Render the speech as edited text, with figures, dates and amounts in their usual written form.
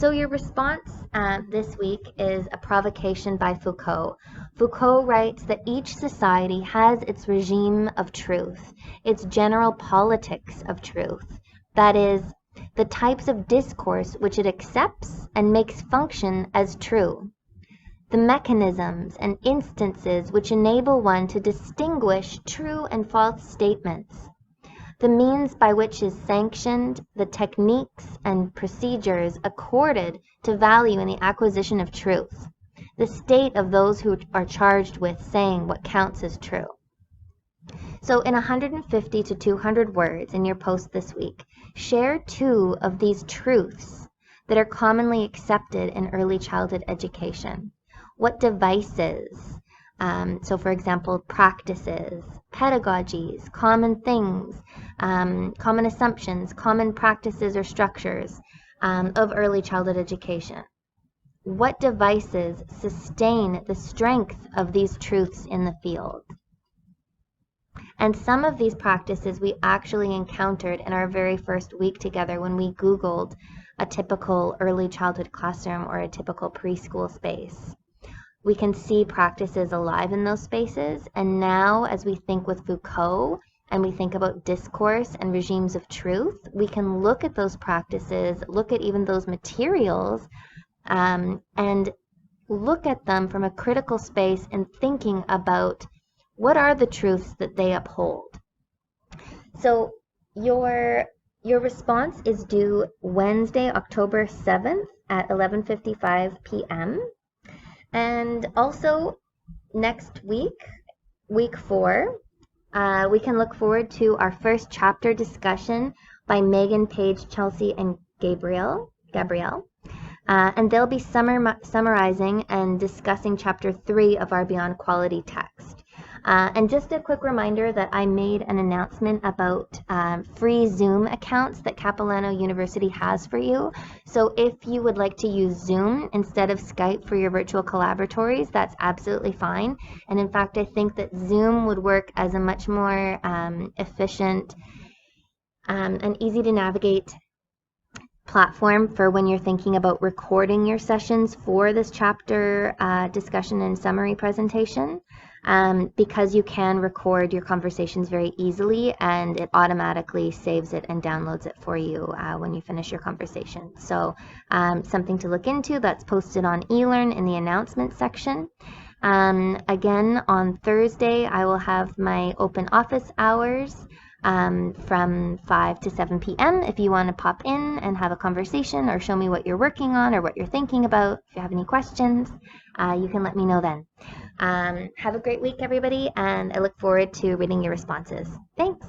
So your response this week is a provocation by Foucault. Foucault writes that each society has its regime of truth, its general politics of truth, that is, the types of discourse which it accepts and makes function as true, the mechanisms and instances which enable one to distinguish true and false statements, the means by which is sanctioned, the techniques and procedures accorded to value in the acquisition of truth, the state of those who are charged with saying what counts as true. So in 150 to 200 words in your post this week, share 2 of these truths that are commonly accepted in early childhood education. What devices, so for example, practices, pedagogies, common things, common assumptions, common practices or structures of early childhood education. What devices sustain the strength of these truths in the field? And some of these practices we actually encountered in our very first week together when we Googled a typical early childhood classroom or a typical preschool space. We can see practices alive in those spaces, and now as we think with Foucault and we think about discourse and regimes of truth, we can look at those practices, look at even those materials, and look at them from a critical space and thinking about what are the truths that they uphold. So your response is due Wednesday, October 7th at 11:55 p.m. And also next week, week 4, we can look forward to our first chapter discussion by Megan, Paige, Chelsea, and Gabrielle. And they'll be summarizing and discussing chapter 3 of our Beyond Quality text. And just a quick reminder that I made an announcement about free Zoom accounts that Capilano University has for you. So if you would like to use Zoom instead of Skype for your virtual collaboratories, that's absolutely fine. And in fact, I think that Zoom would work as a much more efficient and easy to navigate platform for when you're thinking about recording your sessions for this chapter discussion and summary presentation. Because you can record your conversations very easily and it automatically saves it and downloads it for you when you finish your conversation. So something to look into. That's posted on eLearn in the announcement section. Again, on Thursday, I will have my open office hours from 5 to 7 p.m. If you want to pop in and have a conversation or show me what you're working on or what you're thinking about. If you have any questions, you can let me know then. Have a great week, everybody, and I look forward to reading your responses. Thanks.